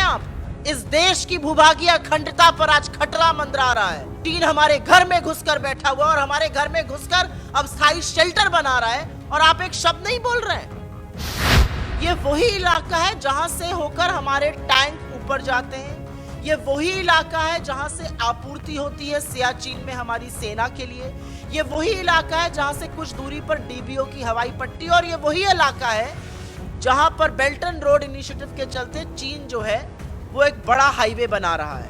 आप? इस देश की भूभागीय अखंडता पर आज खतरा मंडरा रहा है। चीन हमारे घर में घुसकर बैठा हुआ और हमारे घर में घुसकर अब स्थायी शेल्टर बना रहा है और आप एक शब्द नहीं बोल रहे हैं। ये वही इलाका है जहां से होकर हमारे टैंक ऊपर जाते हैं। ये वही इलाका है जहां से आपूर्ति होती है सियाचिन में हमारी सेना के लिए। ये वही इलाका है जहां से कुछ दूरी पर डीबीओ की हवाई पट्टी, और ये वही इलाका है जहां पर बेल्ट एंड रोड इनिशिएटिव के चलते चीन जो है वो एक बड़ा हाईवे बना रहा है।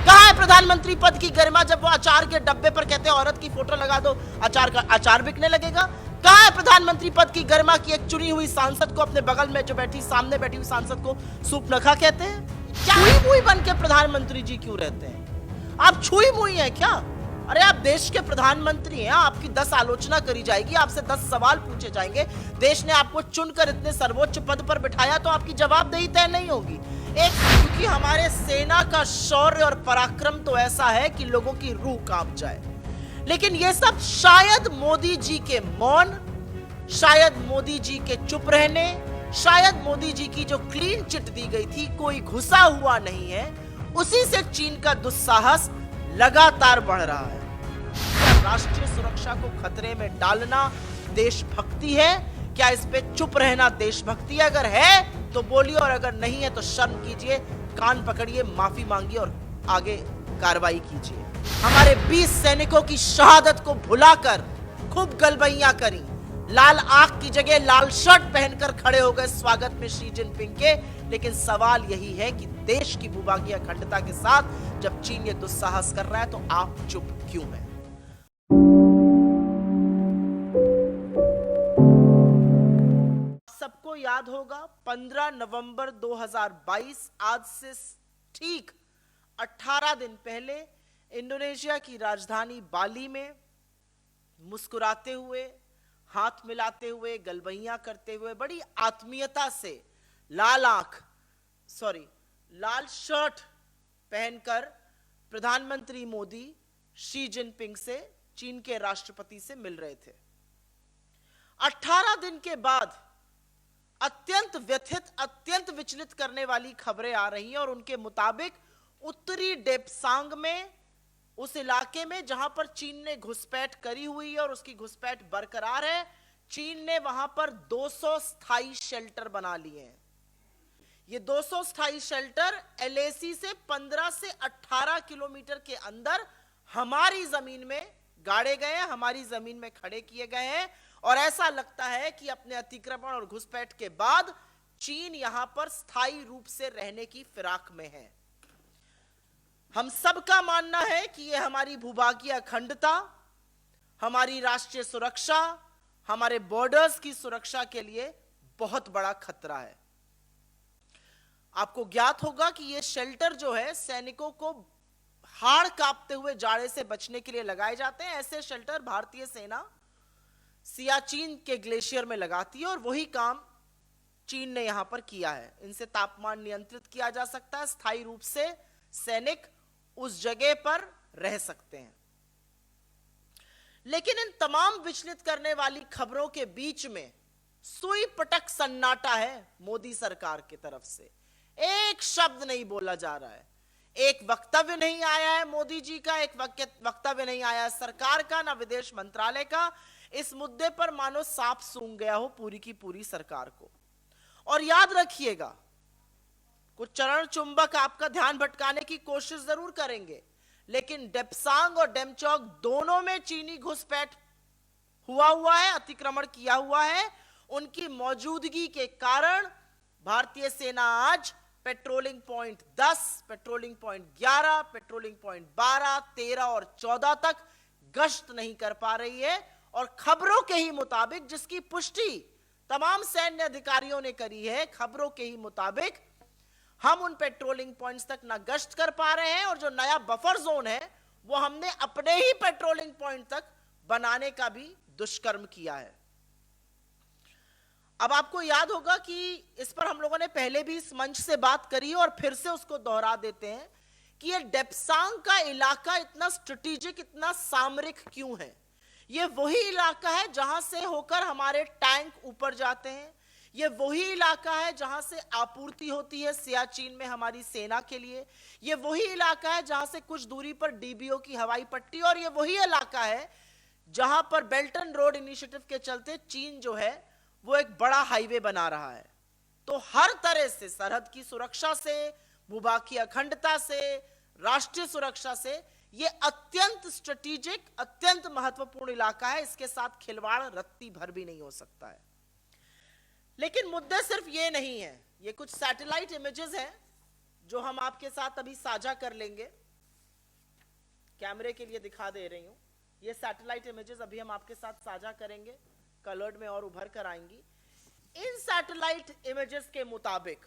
कहां है प्रधानमंत्री पद की गरिमा जब वो अचार के डब्बे पर कहते हैं औरत की फोटो लगा दो, अचार बिकने लगेगा? कहां है प्रधानमंत्री पद की गरिमा की एक चुनी हुई सांसद को अपने बगल में जो सामने बैठी हुई सांसद को सूप नखा कहते हैं? छुई मुई बन के प्रधानमंत्री जी क्यों रहते हैं? आप छुई मुई हैं क्या? अरे आप देश के प्रधानमंत्री हैं, आपकी 10 आलोचना करी जाएगी, आपसे 10 सवाल पूछे जाएंगे। देश ने आपको चुनकर इतने सर्वोच्च पद पर बिठाया तो आपकी जवाबदेही तय नहीं होगी। क्योंकि हमारे सेना का शौर्य और पराक्रम तो ऐसा है कि लोगों की रूह कांप जाए। लेकिन ये सब शायद मोदी जी के मौन, शायद मोदी जी के चुप रहने, शायद मोदी जी की जो क्लीन चिट दी गई थी, कोई घुसा हुआ नहीं है, उसी से चीन का दुस्साहस लगातार बढ़ रहा है। क्या राष्ट्रीय सुरक्षा को खतरे में डालना देशभक्ति है? क्या इस पे चुप रहना देशभक्ति? अगर है तो बोलिए, और अगर नहीं है तो शर्म कीजिए, कान पकड़िए, माफी मांगिए और आगे कार्रवाई कीजिए। हमारे 20 सैनिकों की शहादत को भुलाकर खूब गलबैयां करी, लाल आंख की जगह लाल शर्ट पहनकर खड़े हो गए स्वागत में शी जिनपिंग के। लेकिन सवाल यही है कि देश की भूभागीय अखंडता के साथ जब चीन ये दुस्साहस कर रहा है तो आप चुप क्यों हैं? सबको याद होगा 15 नवंबर 2022, आज से ठीक 18 दिन पहले इंडोनेशिया की राजधानी बाली में मुस्कुराते हुए, हाथ मिलाते हुए, गलबैयां करते हुए, बड़ी आत्मीयता से लाल शर्ट पहनकर प्रधानमंत्री मोदी शी जिनपिंग से, चीन के राष्ट्रपति से मिल रहे थे। 18 दिन के बाद अत्यंत व्यथित, अत्यंत विचलित करने वाली खबरें आ रही हैं और उनके मुताबिक उत्तरी डेप्सांग में, उस इलाके में जहां पर चीन ने घुसपैठ करी हुई है और उसकी घुसपैठ बरकरार है, चीन ने वहां पर 200 स्थायी शेल्टर बना लिए हैं। ये 200 स्थायी शेल्टर एलएसी से 15 से 18 किलोमीटर के अंदर हमारी जमीन में गाड़े गए हैं, हमारी जमीन में खड़े किए गए हैं। और ऐसा लगता है कि अपने अतिक्रमण और घुसपैठ के बाद चीन यहां पर स्थायी रूप से रहने की फिराक में है। हम सबका मानना है कि यह हमारी भूभागीय अखंडता, हमारी राष्ट्रीय सुरक्षा, हमारे बॉर्डर्स की सुरक्षा के लिए बहुत बड़ा खतरा है। आपको ज्ञात होगा कि यह शेल्टर जो है सैनिकों को हाड़ कांपते हुए जाड़े से बचने के लिए लगाए जाते हैं। ऐसे शेल्टर भारतीय सेना सियाचिन के ग्लेशियर में लगाती है और वही काम चीन ने यहां पर किया है। इनसे तापमान नियंत्रित किया जा सकता है, स्थायी रूप से सैनिक उस जगह पर रह सकते हैं। लेकिन इन तमाम विचलित करने वाली खबरों के बीच में सुई पटक सन्नाटा है मोदी सरकार की तरफ से। एक शब्द नहीं बोला जा रहा है, एक वक्तव्य नहीं आया है मोदी जी का, एक वक्तव्य नहीं आया है सरकार का, ना विदेश मंत्रालय का। इस मुद्दे पर मानो सांप सूंघ गया हो पूरी की पूरी सरकार को। और याद रखिएगा, कुछ चरण चुंबक आपका ध्यान भटकाने की कोशिश जरूर करेंगे, लेकिन डेप्सांग और डेमचौक दोनों में चीनी घुसपैठ हुआ है, अतिक्रमण किया हुआ है। उनकी मौजूदगी के कारण भारतीय सेना आज patrolling point 10, patrolling point 11, patrolling point 12, 13 और 14 तक गश्त नहीं कर पा रही है। और खबरों के ही मुताबिक, जिसकी पुष्टि तमाम सैन्य अधिकारियों ने करी है, खबरों के ही मुताबिक हम उन पेट्रोलिंग पॉइंट्स तक ना गश्त कर पा रहे हैं और जो नया बफर जोन है वो हमने अपने ही पेट्रोलिंग पॉइंट तक बनाने का भी दुष्कर्म किया है। अब आपको याद होगा कि इस पर हम लोगों ने पहले भी इस मंच से बात करी और फिर से उसको दोहरा देते हैं कि ये डेप्सांग का इलाका इतना स्ट्रेटेजिक, इतना सामरिक क्यों है? ये वही इलाका है जहां से होकर हमारे टैंक ऊपर जाते हैं। ये वही इलाका है जहां से आपूर्ति होती है सियाचिन में हमारी सेना के लिए। ये वही इलाका है जहां से कुछ दूरी पर डीबीओ की हवाई पट्टी, और ये वही इलाका है जहां पर बेल्ट एंड रोड इनिशिएटिव के चलते चीन जो है वो एक बड़ा हाईवे बना रहा है। तो हर तरह से सरहद की सुरक्षा से, भूभागीय अखंडता से, राष्ट्रीय सुरक्षा से ये अत्यंत स्ट्रेटेजिक, अत्यंत महत्वपूर्ण इलाका है। इसके साथ खिलवाड़ रत्ती भर भी नहीं हो सकता है। लेकिन मुद्दे सिर्फ ये नहीं है, ये कुछ सैटेलाइट इमेजेस हैं जो हम आपके साथ अभी साझा कर लेंगे। कैमरे के लिए दिखा दे रही हूं, ये सैटेलाइट इमेजेस अभी हम आपके साथ साझा करेंगे, कलर्ड में और उभर कर आएंगी। इन सैटेलाइट इमेजेस के मुताबिक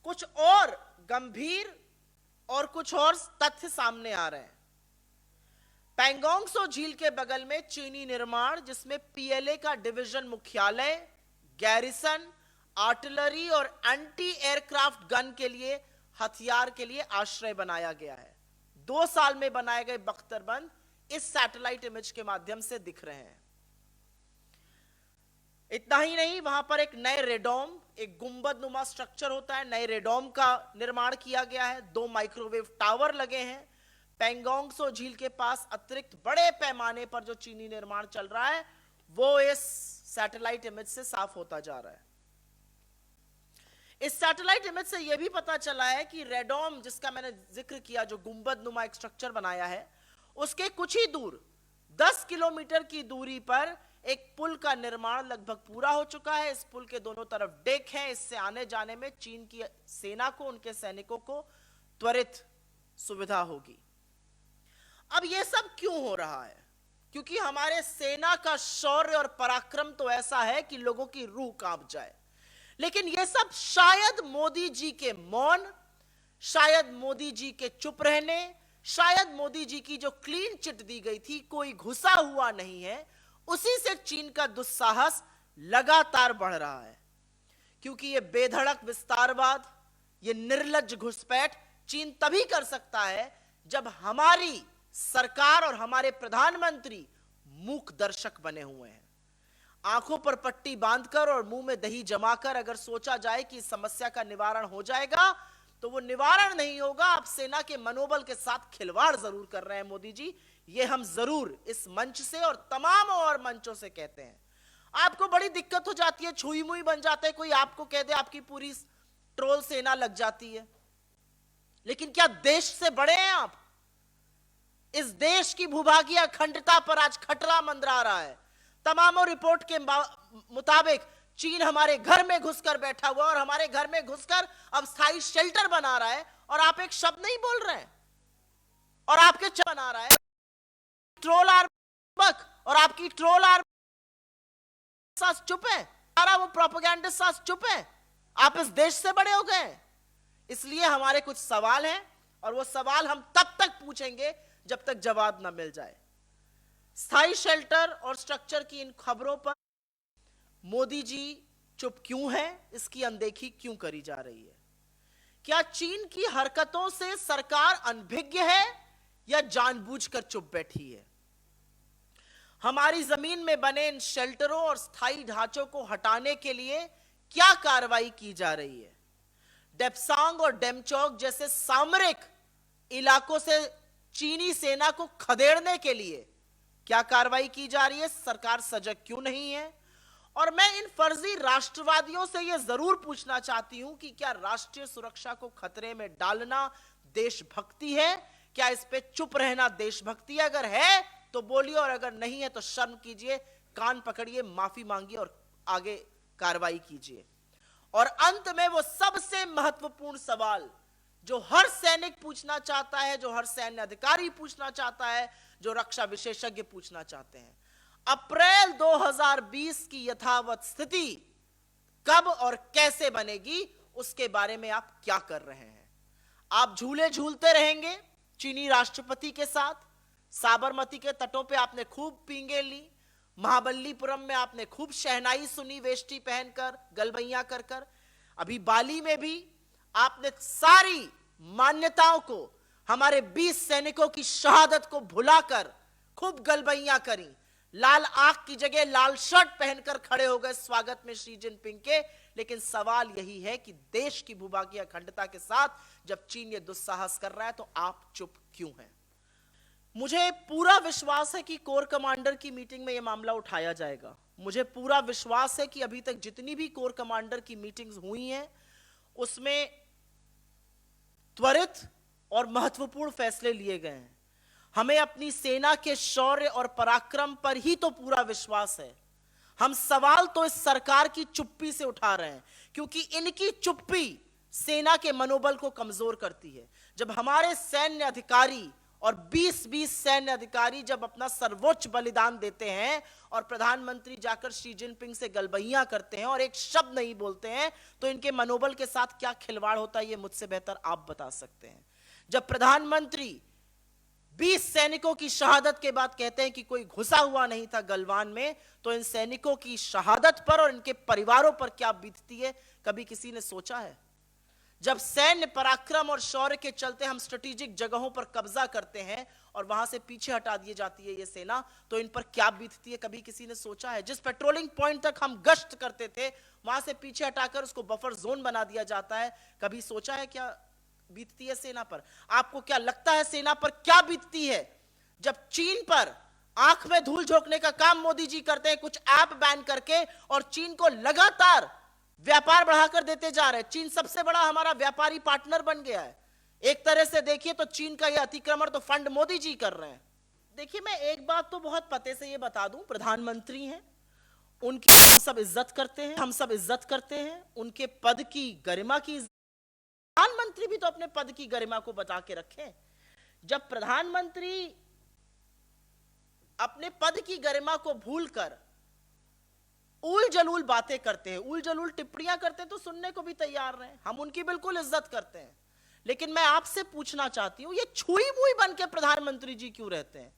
कुछ और गंभीर और कुछ और तथ्य सामने आ रहे हैं। पैंगोंग त्सो झील के बगल में चीनी निर्माण, जिसमें पीएलए का डिवीजन मुख्यालय, गैरिसन, आर्टिलरी और एंटी एयरक्राफ्ट गन के लिए, हथियार के लिए आश्रय बनाया गया है। 2 साल में बनाए गए बख्तरबंद इस सैटेलाइट इमेज के माध्यम से दिख रहे हैं। इतना ही नहीं, वहां पर एक नए रेडोम, एक गुंबद नुमा स्ट्रक्चर होता है, नए रेडोम का निर्माण किया गया है। 2 माइक्रोवेव टावर लगे हैं। पैंगोंग त्सो झील के पास अतिरिक्त बड़े पैमाने पर जो चीनी निर्माण चल रहा है वो इस सैटेलाइट इमेज से साफ होता जा रहा है। इस सैटेलाइट इमेज से यह भी पता चला है कि रेडोम, जिसका मैंने जिक्र किया, जो गुंबद नुमा एक स्ट्रक्चर बनाया है, उसके कुछ ही दूर 10 किलोमीटर की दूरी पर एक पुल का निर्माण लगभग पूरा हो चुका है। इस पुल के दोनों तरफ डेक हैं। इससे आने जाने में चीन की सेना को, उनके सैनिकों को त्वरित सुविधा होगी। अब यह सब क्यों हो रहा है? क्योंकि हमारे सेना का शौर्य और पराक्रम तो ऐसा है कि लोगों की रूह कांप जाए। लेकिन यह सब शायद मोदी जी के मौन, शायद मोदी जी के चुप रहने, शायद मोदी जी की जो क्लीन चिट दी गई थी, कोई घुसा हुआ नहीं है, उसी से चीन का दुस्साहस लगातार बढ़ रहा है। क्योंकि यह बेधड़क विस्तारवाद, यह निर्लज्ज घुसपैठ चीन तभी कर सकता है जब हमारी सरकार और हमारे प्रधानमंत्री मूक दर्शक बने हुए हैं। आंखों पर पट्टी बांधकर और मुंह में दही जमाकर अगर सोचा जाए कि इस समस्या का निवारण हो जाएगा, तो वो निवारण नहीं होगा। आप सेना के मनोबल के साथ खिलवाड़ जरूर कर रहे हैं मोदी जी। ये हम जरूर इस मंच से और तमाम और मंचों से कहते हैं। आपको बड़ी दिक्कत हो जाती है, छुई मुई बन जाता है, कोई आपको कह दे, आपकी पूरी ट्रोल सेना लग जाती है। लेकिन क्या देश से बड़े हैं आप? इस देश की भूभागीय अखंडता पर आज खतरा मंडरा रहा है। तमाम रिपोर्ट के मुताबिक चीन हमारे घर में घुसकर बैठा हुआ और हमारे घर में घुसकर अब स्थायी शेल्टर बना रहा है, और आप एक शब्द नहीं बोल रहे हैं। और आपके बना रहा है ट्रोल आर्मी, और आपकी ट्रोल आर्मी साथ चुप है, सारा वो प्रोपेगेंडिस्ट साथ चुप है। आप इस देश से बड़े हो गए। इसलिए हमारे कुछ सवाल हैं, और वो सवाल हम तब तक पूछेंगे जब तक जवाब ना मिल जाए। स्थायी शेल्टर और स्ट्रक्चर की इन खबरों पर मोदी जी चुप क्यों है? इसकी अनदेखी क्यों करी जा रही है? क्या चीन की हरकतों से सरकार अनभिज्ञ है या जानबूझकर चुप बैठी है? हमारी जमीन में बने इन शेल्टरों और स्थायी ढांचों को हटाने के लिए क्या कार्रवाई की जा रही है? डेप्सांग और डेमचौक जैसे सामरिक इलाकों से चीनी सेना को खदेड़ने के लिए क्या कार्रवाई की जा रही है? सरकार सजग क्यों नहीं है? और मैं इन फर्जी राष्ट्रवादियों से यह जरूर पूछना चाहती हूं कि क्या राष्ट्रीय सुरक्षा को खतरे में डालना देशभक्ति है? क्या इस पे चुप रहना देशभक्ति है? अगर है तो बोलिए, और अगर नहीं है तो शर्म कीजिए, कान पकड़िए, माफी मांगिए और आगे कार्रवाई कीजिए। और अंत में वो सबसे महत्वपूर्ण सवाल जो हर सैनिक पूछना चाहता है, जो हर सैन्य अधिकारी पूछना चाहता है, जो रक्षा विशेषज्ञ पूछना चाहते हैं, अप्रैल 2020 की यथावत स्थिति कब और कैसे बनेगी, उसके बारे में आप क्या कर रहे हैं? आप झूले झूलते रहेंगे चीनी राष्ट्रपति के साथ? साबरमती के तटों पे आपने खूब पींगे ली, महाबलीपुरम में आपने खूब शहनाई सुनी वेष्टी पहनकर, गलबैया कर कर, अभी बाली में भी आपने सारी मान्यताओं को, हमारे 20 सैनिकों की शहादत को भुलाकर खूब गलबैया करी। लाल आंख की जगह लाल शर्ट पहनकर खड़े हो गए स्वागत में शी जिनपिंग के। लेकिन सवाल यही है कि देश की भूभागीय अखंडता के साथ जब चीन ये दुस्साहस कर रहा है तो आप चुप क्यों हैं? मुझे पूरा विश्वास है कि कोर कमांडर की मीटिंग में यह मामला उठाया जाएगा। मुझे पूरा विश्वास है कि अभी तक जितनी भी कोर कमांडर की मीटिंग्स हुई हैं उसमें त्वरित और महत्वपूर्ण फैसले लिए गए हैं। हमें अपनी सेना के शौर्य और पराक्रम पर ही तो पूरा विश्वास है। हम सवाल तो इस सरकार की चुप्पी से उठा रहे हैं, क्योंकि इनकी चुप्पी सेना के मनोबल को कमजोर करती है। जब हमारे सैन्य अधिकारी और 20-20 सैन्य अधिकारी जब अपना सर्वोच्च बलिदान देते हैं और प्रधानमंत्री जाकर शी जिनपिंग से गलबहियां करते हैं और एक शब्द नहीं बोलते हैं, तो इनके मनोबल के साथ क्या खिलवाड़ होता है ये मुझसे बेहतर आप बता सकते हैं। जब प्रधानमंत्री 20 सैनिकों की शहादत के बाद कहते हैं कि कोई घुसा हुआ नहीं था गलवान में, तो इन सैनिकों की शहादत पर और इनके परिवारों पर क्या बीतती है कभी किसी ने सोचा है? जब सैन्य पराक्रम और शौर्य के चलते हम स्ट्रेटेजिक जगहों पर कब्जा करते हैं और वहां से पीछे हटा दी जाती है ये सेना, तो इन पर क्या बीतती है कभी किसी ने सोचा है? जिस पेट्रोलिंग पॉइंट तक हम गश्त करते थे वहां से पीछे हटाकर उसको बफर जोन बना दिया जाता है, कभी सोचा है क्या बीतती है सेना पर? आपको क्या लगता है सेना पर क्या बीतती है जब चीन पर आंख में धूल झोंकने का काम मोदी जी करते हैं कुछ ऐप बैन करके, और चीन को लगातार व्यापार बढ़ाकर देते जा रहे हैं। चीन सबसे बड़ा हमारा व्यापारी पार्टनर बन गया है। एक तरह से देखिए तो चीन का यह अतिक्रमण तो फंड मोदी जी कर रहे हैं। देखिए, मैं एक बात तो बहुत पते से यह बता दूं, प्रधानमंत्री हैं, उनकी हम सब इज्जत करते हैं, उनके पद की गरिमा की। प्रधानमंत्री भी तो अपने पद की गरिमा को बचा के रखें। जब प्रधानमंत्री अपने पद की गरिमा को भूलकर उल जलूल बातें करते हैं, उल जलूल टिप्पणियां करते हैं, तो सुनने को भी तैयार रहे। हम उनकी बिल्कुल इज्जत करते हैं, लेकिन मैं आपसे पूछना चाहती हूं, ये छुई मुई बन के प्रधानमंत्री जी क्यों रहते हैं?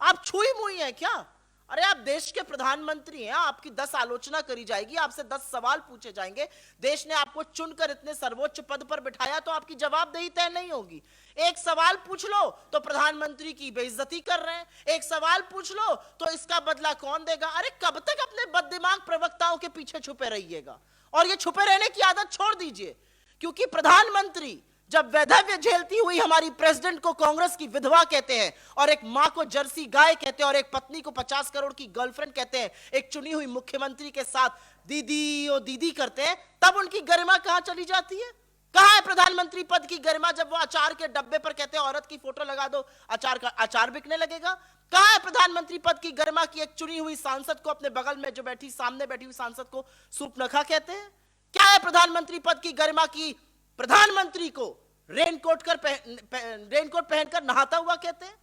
आप छुई मुई हैं क्या? अरे आप देश के प्रधानमंत्री हैं, आपकी 10 आलोचना करी जाएगी, आपसे 10 सवाल पूछे जाएंगे। देश ने आपको चुनकर इतने सर्वोच्च पद पर बिठाया, तो आपकी जवाबदेही तय नहीं होगी। एक सवाल पूछ लो तो प्रधानमंत्री की बेइज्जती कर रहे हैं, एक सवाल पूछ लो तो इसका बदला कौन देगा? अरे कब तक अपने बददिमाग प्रवक्ताओं के पीछे छुपे रहिएगा? और ये छुपे रहने की आदत छोड़ दीजिए, क्योंकि प्रधानमंत्री जब वैधव्य झेलती हुई हमारी प्रेसिडेंट को कांग्रेस की विधवा कहते हैं, और एक मां को जर्सी गाय कहते हैं, और एक पत्नी को 50 करोड़ की गर्लफ्रेंड कहते हैं, एक चुनी हुई मुख्यमंत्री के साथ दीदी ओ दीदी करते हैं, तब उनकी गरिमा कहां चली जाती है? कहां है प्रधानमंत्री पद की गरिमा जब वो अचार के डब्बे पर कहते हैं औरत की फोटो लगा दो, अचार बिकने लगेगा? कहां है प्रधानमंत्री पद की गरिमा की एक चुनी हुई सांसद को, अपने बगल में जो बैठी सामने बैठी हुई सांसद को सूप नखा कहते हैं? क्या है प्रधानमंत्री पद की गरिमा की प्रधानमंत्री को रेनकोट पहनकर नहाता हुआ कहते हैं?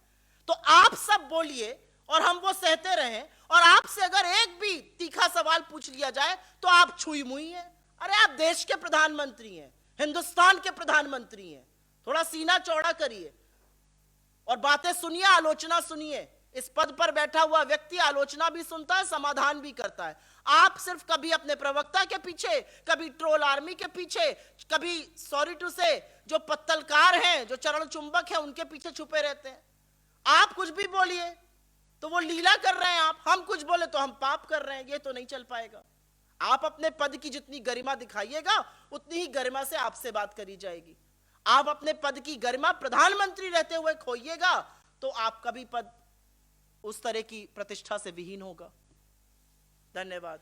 तो आप सब बोलिए और हम वो सहते रहें, और आपसे अगर एक भी तीखा सवाल पूछ लिया जाए तो आप छुई मुई हैं। अरे आप देश के प्रधानमंत्री हैं, हिंदुस्तान के प्रधानमंत्री हैं, थोड़ा सीना चौड़ा करिए और बातें सुनिए, आलोचना सुनिए। इस पद पर बैठा हुआ व्यक्ति आलोचना भी सुनता है, समाधान भी करता है। आप सिर्फ कभी अपने प्रवक्ता के पीछे, कभी ट्रोल आर्मी के पीछे, कभी सॉरी टू से जो पत्तलकार हैं, जो चरण चुंबक हैं, उनके पीछे छुपे रहते हैं। आप कुछ भी बोलिए तो वो लीला कर रहे हैं, हम कुछ बोले तो हम पाप कर रहे हैं। ये तो नहीं चल पाएगा। आप अपने पद की जितनी गरिमा दिखाइएगा उतनी ही गरिमा से आपसे बात करी जाएगी। आप अपने पद की गरिमा प्रधानमंत्री रहते हुए खोइएगा तो आपका भी पद उस तरह की प्रतिष्ठा से विहीन होगा। धन्यवाद।